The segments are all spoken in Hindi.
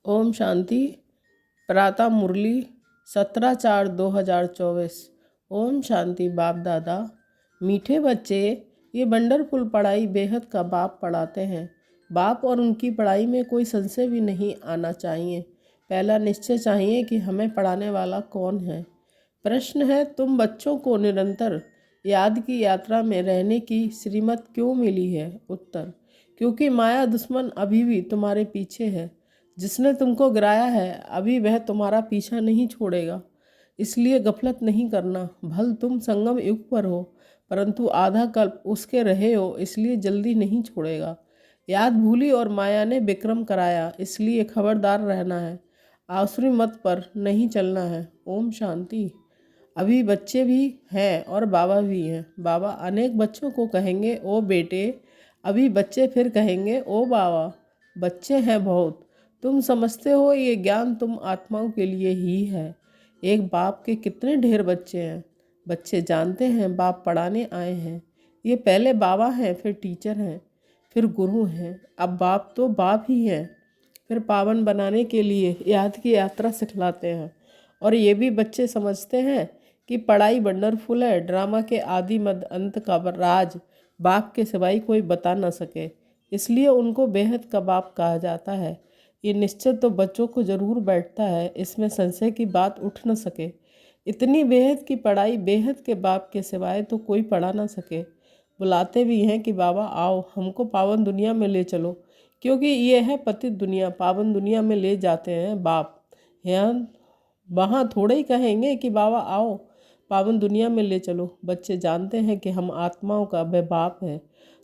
ओम शांति। प्रातः मुरली 17/4/2024। ओम शांति। बाप दादा, मीठे बच्चे, ये वंडरफुल पढ़ाई बेहद का बाप पढ़ाते हैं। बाप और उनकी पढ़ाई में कोई संशय भी नहीं आना चाहिए। पहला निश्चय चाहिए कि हमें पढ़ाने वाला कौन है। प्रश्न है, तुम बच्चों को निरंतर याद की यात्रा में रहने की श्रीमत क्यों मिली है? उत्तर, क्योंकि माया दुश्मन अभी भी तुम्हारे पीछे है। जिसने तुमको गिराया है अभी वह तुम्हारा पीछा नहीं छोड़ेगा, इसलिए गफलत नहीं करना। भल तुम संगम युग पर हो, परंतु आधा कल्प उसके रहे हो, इसलिए जल्दी नहीं छोड़ेगा। याद भूली और माया ने विक्रम कराया, इसलिए खबरदार रहना है। आसुरी मत पर नहीं चलना है। ओम शांति। अभी बच्चे भी हैं और बाबा भी हैं। बाबा अनेक बच्चों को कहेंगे ओ बेटे, अभी बच्चे फिर कहेंगे ओ बाबा। बच्चे हैं बहुत। तुम समझते हो ये ज्ञान तुम आत्माओं के लिए ही है। एक बाप के कितने ढेर बच्चे हैं। बच्चे जानते हैं बाप पढ़ाने आए हैं। ये पहले बाबा हैं, फिर टीचर हैं, फिर गुरु हैं। अब बाप तो बाप ही हैं, फिर पावन बनाने के लिए याद की यात्रा सिखलाते हैं। और ये भी बच्चे समझते हैं कि पढ़ाई वंडरफुल है। ड्रामा के आदि मध्य अंत का राज बाप के सिवाय कोई बता न सके, इसलिए उनको बेहद का बाप कहा जाता है। ये निश्चय तो बच्चों को जरूर बैठता है, इसमें संशय की बात उठ न सके। इतनी बेहद की पढ़ाई बेहद के बाप के सिवाय तो कोई पढ़ा ना सके। बुलाते भी हैं कि बाबा आओ, हमको पावन दुनिया में ले चलो, क्योंकि ये है पतित दुनिया। पावन दुनिया में ले जाते हैं बाप। यहाँ वहाँ थोड़े ही कहेंगे कि बाबा आओ पावन दुनिया में ले चलो। बच्चे जानते हैं कि हम आत्माओं का वह बाप है,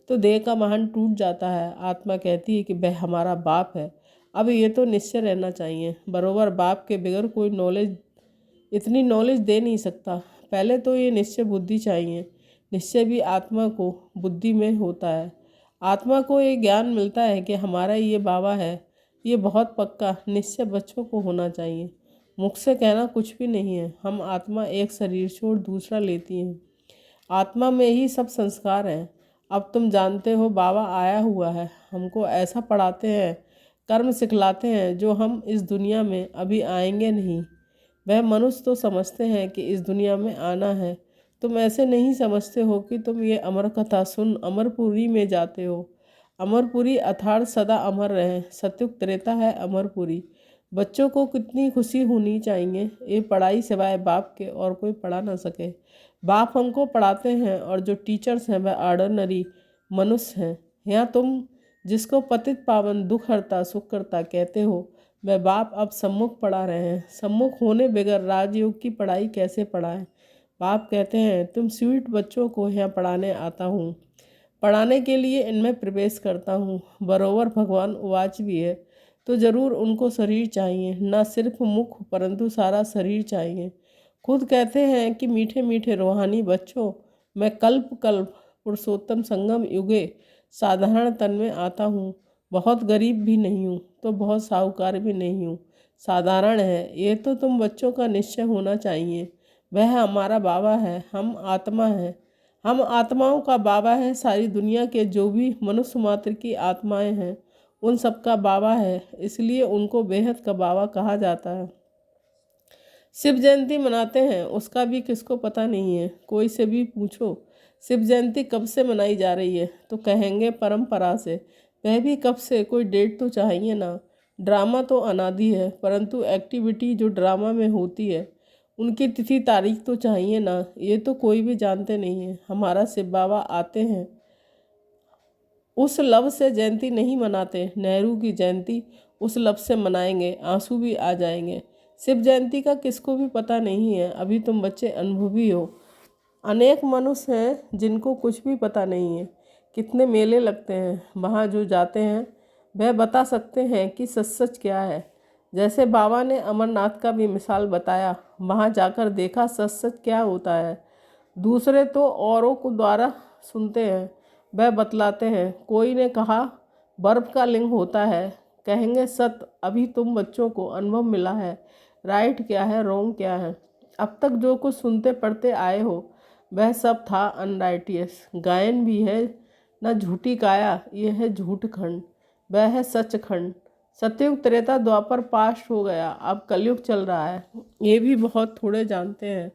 तो देह का महान टूट जाता है। आत्मा कहती है कि वह हमारा बाप है। अब ये तो निश्चय रहना चाहिए, बरोबर बाप के बगैर कोई नॉलेज इतनी नॉलेज दे नहीं सकता। पहले तो ये निश्चय बुद्धि चाहिए। निश्चय भी आत्मा को बुद्धि में होता है। आत्मा को ये ज्ञान मिलता है कि हमारा ये बाबा है। ये बहुत पक्का निश्चय बच्चों को होना चाहिए। मुख से कहना कुछ भी नहीं है। हम आत्मा एक शरीर छोड़ दूसरा लेती हैं। आत्मा में ही सब संस्कार हैं। अब तुम जानते हो बाबा आया हुआ है, हमको ऐसा पढ़ाते हैं, कर्म सिखलाते हैं जो हम इस दुनिया में अभी आएंगे नहीं। वह मनुष्य तो समझते हैं कि इस दुनिया में आना है। तुम ऐसे नहीं समझते हो कि तुम ये अमर कथा सुन अमरपुरी में जाते हो। अमरपुरी अर्थात सदा अमर रहे। सत्युग त्रेता है अमरपुरी। बच्चों को कितनी खुशी होनी चाहिए। ये पढ़ाई सिवाय बाप के और कोई पढ़ा ना सके। बाप हमको पढ़ाते हैं और जो टीचर्स हैं वह ऑर्डिनरी मनुष्य हैं। यहाँ तुम जिसको पतित पावन दुख हरता सुख करता कहते हो, वह बाप अब सम्मुख पढ़ा रहे हैं। सम्मुख होने बगैर राजयोग की पढ़ाई कैसे पढ़ाएं? बाप कहते हैं तुम स्वीट बच्चों को यहाँ पढ़ाने आता हूँ, पढ़ाने के लिए इनमें प्रवेश करता हूँ। बरोबर भगवान उवाच भी है, तो ज़रूर उनको शरीर चाहिए, न सिर्फ मुख परंतु सारा शरीर चाहिए। खुद कहते हैं कि मीठे मीठे रूहानी बच्चों, मैं कल्प कल्प पुरुषोत्तम संगम युगे साधारण तन में आता हूँ। बहुत गरीब भी नहीं हूँ तो बहुत साहूकार भी नहीं हूँ, साधारण है। ये तो तुम बच्चों का निश्चय होना चाहिए। वह हमारा बाबा है, हम आत्मा हैं। हम आत्माओं का बाबा है। सारी दुनिया के जो भी मनुष्य मात्र की आत्माएं हैं उन सबका बाबा है, इसलिए उनको बेहद का बाबा कहा जाता है। शिव जयंती मनाते हैं, उसका भी किसको पता नहीं है। कोई से भी पूछो शिव जयंती कब से मनाई जा रही है तो कहेंगे परंपरा से। वह भी कब से, कोई डेट तो चाहिए ना। ड्रामा तो अनादि है, परंतु एक्टिविटी जो ड्रामा में होती है उनकी तिथि तारीख तो चाहिए ना। ये तो कोई भी जानते नहीं है। हमारा शिव बाबा आते हैं, उस लव से जयंती नहीं मनाते। नेहरू की जयंती उस लव से मनाएंगे, आंसू भी आ जाएंगे। शिव जयंती का किसको भी पता नहीं है। अभी तुम बच्चे अनुभवी हो। अनेक मनुष्य हैं जिनको कुछ भी पता नहीं है। कितने मेले लगते हैं, वहाँ जो जाते हैं वह बता सकते हैं कि सच सच क्या है। जैसे बाबा ने अमरनाथ का भी मिसाल बताया, वहाँ जाकर देखा सच सच क्या होता है। दूसरे तो औरों को द्वारा सुनते हैं, वह बतलाते हैं। कोई ने कहा बर्फ़ का लिंग होता है, कहेंगे सत्य। अभी तुम बच्चों को अनुभव मिला है, राइट क्या है रॉन्ग क्या है। अब तक जो कुछ सुनते पढ़ते आए हो वह सब था अनराइटियस। गायन भी है न झूठी काया, ये है झूठ खंड, वह है सच खंड। सतयुग त्रेता द्वापर पास्ट हो गया, अब कलयुग चल रहा है। ये भी बहुत थोड़े जानते हैं।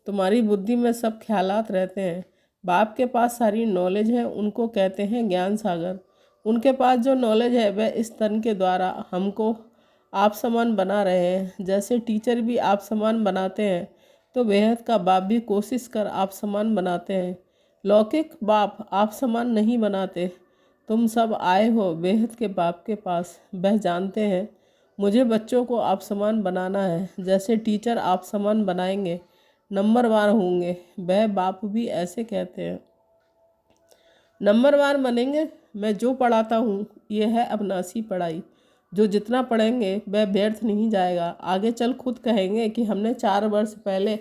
तुम्हारी बुद्धि में सब ख्यालात रहते हैं। बाप के पास सारी नॉलेज है, उनको कहते हैं ज्ञान सागर। उनके पास जो नॉलेज है वह इस तन के द्वारा हमको आप समान बना रहे हैं। जैसे टीचर भी आप समान बनाते हैं तो बेहद का बाप भी कोशिश कर आप समान बनाते हैं। लौकिक बाप आप समान नहीं बनाते। तुम सब आए हो बेहद के बाप के पास, वह जानते हैं मुझे बच्चों को आप समान बनाना है। जैसे टीचर आप समान बनाएंगे, नंबरवार होंगे, वह बाप भी ऐसे कहते हैं नंबरवार बनेंगे। मैं जो पढ़ाता हूँ ये है अविनाशी पढ़ाई। जो जितना पढ़ेंगे वह व्यर्थ नहीं जाएगा। आगे चल खुद कहेंगे कि हमने 4 वर्ष पहले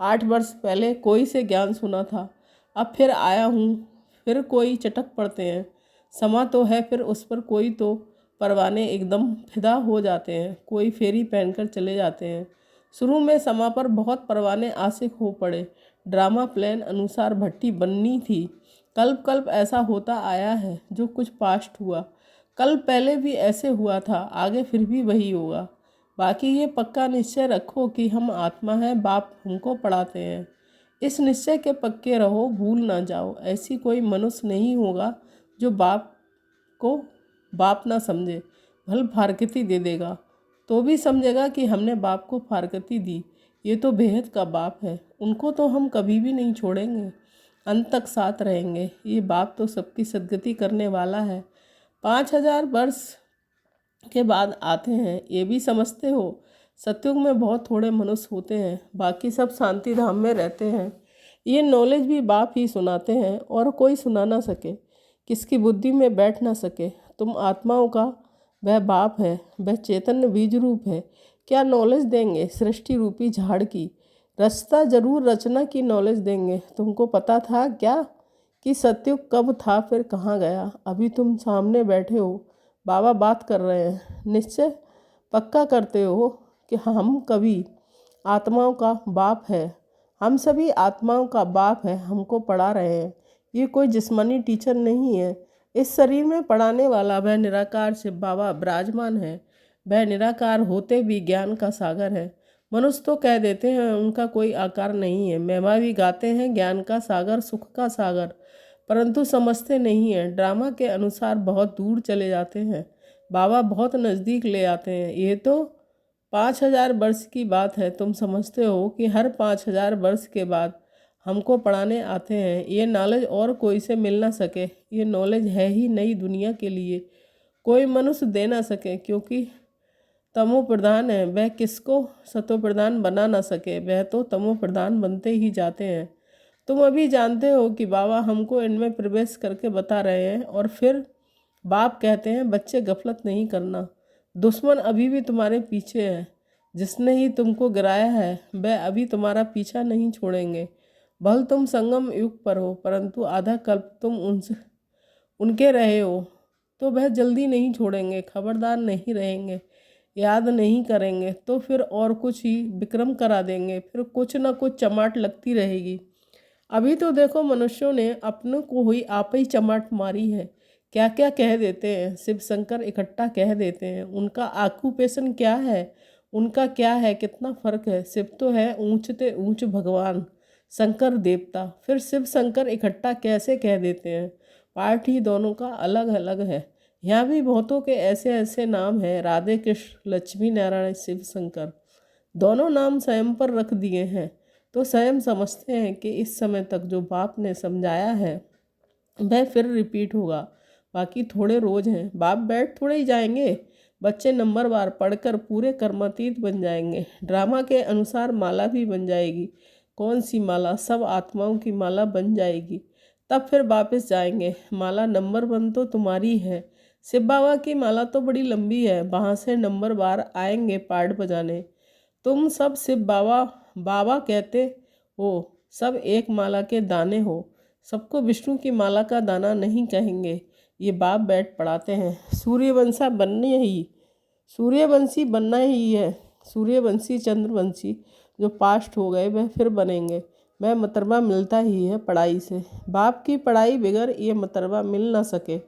8 वर्ष पहले कोई से ज्ञान सुना था, अब फिर आया हूँ। फिर कोई चटक पड़ते हैं। समा तो है फिर उस पर कोई तो परवाने एकदम फिदा हो जाते हैं, कोई फेरी पहनकर चले जाते हैं। शुरू में समा पर बहुत परवाने आशिक हो पड़े। ड्रामा प्लान अनुसार भट्टी बननी थी। कल्प कल्प ऐसा होता आया है। जो कुछ पास्ट हुआ कल पहले भी ऐसे हुआ था, आगे फिर भी वही होगा। बाकी ये पक्का निश्चय रखो कि हम आत्मा हैं, बाप हमको पढ़ाते हैं। इस निश्चय के पक्के रहो, भूल ना जाओ। ऐसी कोई मनुष्य नहीं होगा जो बाप को बाप ना समझे। भल फारकती दे देगा तो भी समझेगा कि हमने बाप को फारकती दी। ये तो बेहद का बाप है, उनको तो हम कभी भी नहीं छोड़ेंगे, अंत तक साथ रहेंगे। ये बाप तो सबकी सद्गति करने वाला है। 5000 वर्ष के बाद आते हैं, ये भी समझते हो। सतयुग में बहुत थोड़े मनुष्य होते हैं, बाकी सब शांति धाम में रहते हैं। ये नॉलेज भी बाप ही सुनाते हैं और कोई सुना ना सके, किसकी बुद्धि में बैठ ना सके। तुम आत्माओं का वह बाप है, वह चैतन्य बीज रूप है। क्या नॉलेज देंगे सृष्टि रूपी झाड़ की? रास्ता जरूर रचना की नॉलेज देंगे। तुमको पता था क्या कि सतयुग कब था फिर कहाँ गया? अभी तुम सामने बैठे हो, बाबा बात कर रहे हैं। निश्चय पक्का करते हो कि हम कभी आत्माओं का बाप है। हम सभी आत्माओं का बाप है, हमको पढ़ा रहे हैं। ये कोई जिस्मानी टीचर नहीं है। इस शरीर में पढ़ाने वाला वह निराकार शिव बाबा विराजमान है। वह निराकार होते भी ज्ञान का सागर है। मनुष्य तो कह देते हैं उनका कोई आकार नहीं है, महिमा भी गाते हैं ज्ञान का सागर, सुख का सागर, परंतु समझते नहीं हैं। ड्रामा के अनुसार बहुत दूर चले जाते हैं, बाबा बहुत नज़दीक ले आते हैं। ये तो 5000 वर्ष की बात है। तुम समझते हो कि हर 5000 वर्ष के बाद हमको पढ़ाने आते हैं। ये नॉलेज और कोई से मिल ना सके। ये नॉलेज है ही नई दुनिया के लिए, कोई मनुष्य दे ना सके, क्योंकि तमो प्रधान है। वह किसको सतो प्रधान बना ना सके, वह तो तमो प्रधान बनते ही जाते हैं। तुम अभी जानते हो कि बाबा हमको इनमें प्रवेश करके बता रहे हैं। और फिर बाप कहते हैं बच्चे गफलत नहीं करना, दुश्मन अभी भी तुम्हारे पीछे है। जिसने ही तुमको गिराया है वह अभी तुम्हारा पीछा नहीं छोड़ेंगे। भल तुम संगम युग पर हो, परंतु आधा कल्प तुम उनके रहे हो तो वह जल्दी नहीं छोड़ेंगे। खबरदार नहीं रहेंगे, याद नहीं करेंगे तो फिर और कुछ ही विक्रम करा देंगे। फिर कुछ ना कुछ चमाट लगती रहेगी। अभी तो देखो मनुष्यों ने अपनों को ही आप ही चमाट मारी है। क्या क्या कह देते हैं, शिव शंकर इकट्ठा कह देते हैं। उनका ऑक्यूपेशन क्या है, उनका क्या है, कितना फर्क है। शिव तो है ऊंचते ऊंच भगवान, शंकर देवता। फिर शिव शंकर इकट्ठा कैसे कह देते हैं? पार्ट ही दोनों का अलग अलग है। यहाँ भी बहुतों के ऐसे ऐसे नाम हैं, राधे कृष्ण, लक्ष्मी नारायण, शिव शंकर, दोनों नाम स्वयं पर रख दिए हैं। तो स्वयं समझते हैं कि इस समय तक जो बाप ने समझाया है वह फिर रिपीट होगा। बाकी थोड़े रोज हैं, बाप बैठ थोड़े ही जाएंगे। बच्चे नंबरवार पढ़कर पूरे कर्मातीत बन जाएंगे। ड्रामा के अनुसार माला भी बन जाएगी। कौन सी माला? सब आत्माओं की माला बन जाएगी। तब फिर वापस जाएंगे। माला नंबर 1 तो तुम्हारी है। शिव बाबा की माला तो बड़ी लंबी है, वहाँ से नंबरवार आएंगे पार्ट बजाने। तुम सब शिव बाबा बाबा कहते हो, सब एक माला के दाने हो। सबको विष्णु की माला का दाना नहीं कहेंगे। ये बाप बैठ पढ़ाते हैं। सूर्यवंशी बनना ही है। सूर्यवंशी चंद्रवंशी जो पास्ट हो गए वह फिर बनेंगे। वह मतरबा मिलता ही है पढ़ाई से। बाप की पढ़ाई बगैर ये मतरबा मिल ना सके।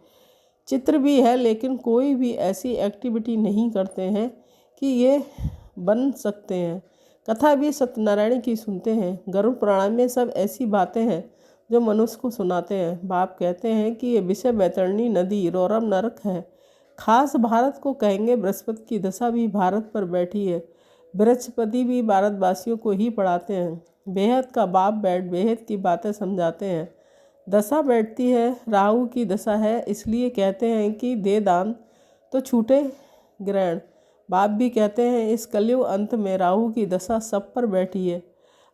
चित्र भी है, लेकिन कोई भी ऐसी एक्टिविटी नहीं करते हैं कि ये बन सकते हैं। कथा भी सत्यनारायण की सुनते हैं। गरुड़ पुराण में सब ऐसी बातें हैं जो मनुष्य को सुनाते हैं। बाप कहते हैं कि ये विषय बैतरणी नदी रौरव नरक है। खास भारत को कहेंगे, बृहस्पति की दशा भी भारत पर बैठी है। बृहस्पति भी भारतवासियों को ही पढ़ाते हैं। बेहद का बाप बैठ बेहद की बातें समझाते हैं। दशा बैठती है, राहु की दशा है, इसलिए कहते हैं कि दे दान तो छूटे ग्रहण। बाप भी कहते हैं इस कलयुग अंत में राहु की दशा सब पर बैठी है।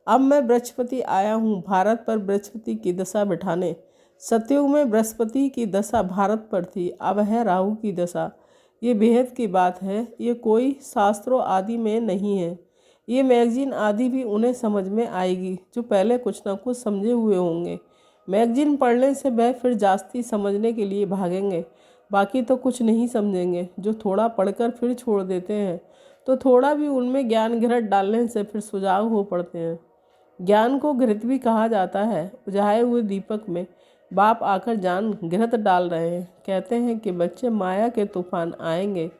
अब मैं बृहस्पति आया हूँ भारत पर बृहस्पति की दशा बिठाने। सतयुग में बृहस्पति की दशा भारत पर थी, अब है राहु की दशा। ये बेहद की बात है, ये कोई शास्त्रों आदि में नहीं है। ये मैगजीन आदि भी उन्हें समझ में आएगी जो पहले कुछ ना कुछ समझे हुए होंगे। मैगजीन पढ़ने से वह फिर जास्ती समझने के लिए भागेंगे, बाकी तो कुछ नहीं समझेंगे। जो थोड़ा पढ़कर फिर छोड़ देते हैं तो थोड़ा भी उनमें ज्ञान घृत डालने से फिर सुजाग हो पड़ते हैं। ज्ञान को घृत भी कहा जाता है। बुझाए हुए दीपक में बाप आकर जान घृत डाल रहे हैं। कहते हैं कि बच्चे माया के तूफान आएंगे,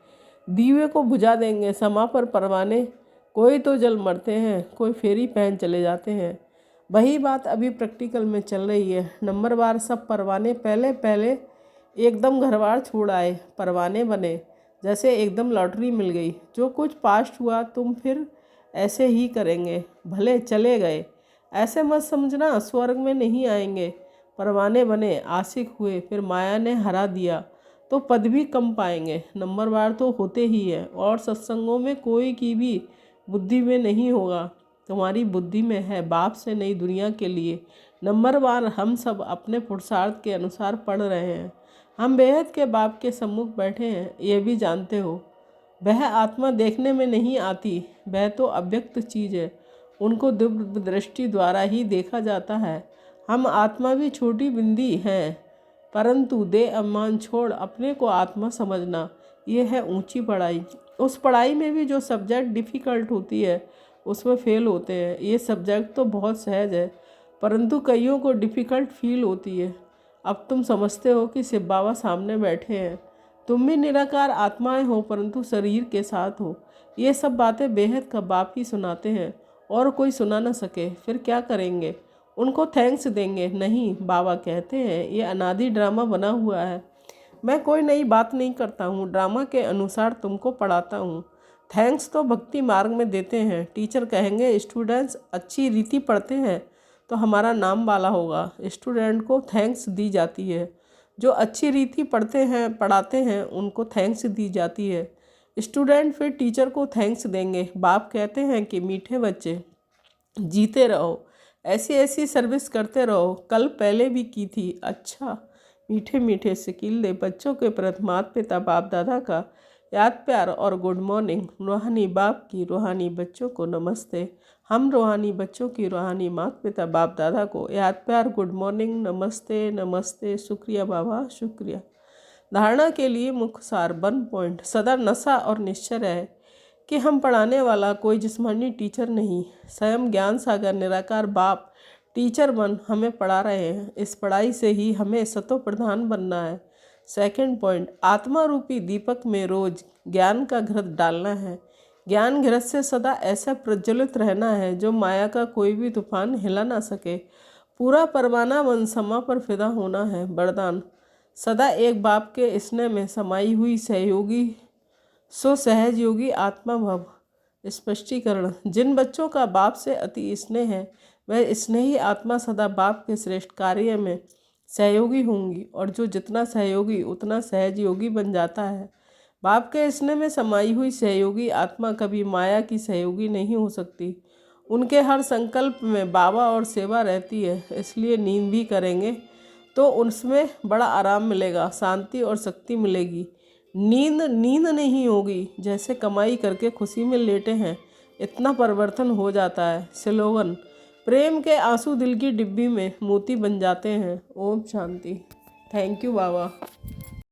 दीवे को बुझा देंगे। समा पर परवाने कोई तो जल मरते हैं, कोई फेरी पहन चले जाते हैं। वही बात अभी प्रैक्टिकल में चल रही है। नंबरवार सब परवाने पहले पहले एकदम घरबार छोड़ आए, परवाने बने जैसे एकदम लॉटरी मिल गई। जो कुछ पास्ट हुआ तुम फिर ऐसे ही करेंगे, भले चले गए। ऐसे मत समझना स्वर्ग में नहीं आएंगे। परवाने बने, आशिक हुए, फिर माया ने हरा दिया तो पद भी कम पाएंगे। नंबरवार तो होते ही है, और सत्संगों में कोई की भी बुद्धि में नहीं होगा, तुम्हारी बुद्धि में है, बाप से नई दुनिया के लिए। नंबरवार हम सब अपने पुरुषार्थ के अनुसार पढ़ रहे हैं। हम बेहद के बाप के सम्मुख बैठे हैं, ये भी जानते हो। वह आत्मा देखने में नहीं आती, वह तो अव्यक्त चीज़ है, उनको दिव्य दृष्टि द्वारा ही देखा जाता है। हम आत्मा भी छोटी बिंदी हैं, परंतु दे अभिमान छोड़ अपने को आत्मा समझना, ये है ऊंची पढ़ाई। उस पढ़ाई में भी जो सब्जेक्ट डिफ़िकल्ट होती है उसमें फ़ेल होते हैं। ये सब्जेक्ट तो बहुत सहज है, परंतु कईयों को डिफ़िकल्ट फील होती है। अब तुम समझते हो कि शिव बाबा सामने बैठे हैं, तुम भी निराकार आत्माएं हो परंतु शरीर के साथ हो। ये सब बातें बेहद का बाप ही सुनाते हैं, और कोई सुना ना सके फिर क्या करेंगे? उनको थैंक्स देंगे? नहीं, बाबा कहते हैं ये अनादि ड्रामा बना हुआ है। मैं कोई नई बात नहीं करता हूँ, ड्रामा के अनुसार तुमको पढ़ाता हूँ। थैंक्स तो भक्ति मार्ग में देते हैं। टीचर कहेंगे स्टूडेंट्स अच्छी रीति पढ़ते हैं तो हमारा नाम वाला होगा, स्टूडेंट को थैंक्स दी जाती है। जो अच्छी रीति पढ़ते हैं पढ़ाते हैं उनको थैंक्स दी जाती है। स्टूडेंट फिर टीचर को थैंक्स देंगे। बाप कहते हैं कि मीठे बच्चे जीते रहो, ऐसी ऐसी सर्विस करते रहो, कल पहले भी की थी। अच्छा, मीठे मीठे सिकिल दे बच्चों के प्रति माता पिता बाप दादा का याद प्यार और गुड मॉर्निंग। रूहानी बाप की रूहानी बच्चों को नमस्ते। हम रूहानी बच्चों की रूहानी माता पिता बाप दादा को याद प्यार गुड मॉर्निंग, नमस्ते नमस्ते, शुक्रिया बाबा शुक्रिया। धारणा के लिए मुख्य सार 1 पॉइंट। सदा नशा और निश्चय है कि हम पढ़ाने वाला कोई जिस्मानी टीचर नहीं, स्वयं ज्ञान सागर निराकार बाप टीचर बन हमें पढ़ा रहे हैं। इस पढ़ाई से ही हमें सतो प्रधान बनना है। 2 पॉइंट, आत्मा रूपी दीपक में रोज ज्ञान का घृत डालना है। ज्ञान घृत से सदा ऐसा प्रज्वलित रहना है जो माया का कोई भी तूफान हिला ना सके। पूरा परवाना बन समा पर फिदा होना है। वरदान, सदा एक बाप के स्नेह में समाई हुई सहयोगी सो सहज योगी आत्मा भव। स्पष्टीकरण, जिन बच्चों का बाप से अति स्नेह है वह स्नेही आत्मा सदा बाप के श्रेष्ठ कार्य में सहयोगी होंगी, और जो जितना सहयोगी उतना सहज योगी बन जाता है। बाप के स्नेह में समाई हुई सहयोगी आत्मा कभी माया की सहयोगी नहीं हो सकती। उनके हर संकल्प में बाबा और सेवा रहती है, इसलिए नींद भी करेंगे तो उसमें बड़ा आराम मिलेगा, शांति और शक्ति मिलेगी। नींद नहीं होगी, जैसे कमाई करके खुशी में लेटे हैं इतना परिवर्तन हो जाता है। स्लोगन, प्रेम के आंसू दिल की डिब्बी में मोती बन जाते हैं। ओम शांति। Thank you Baba.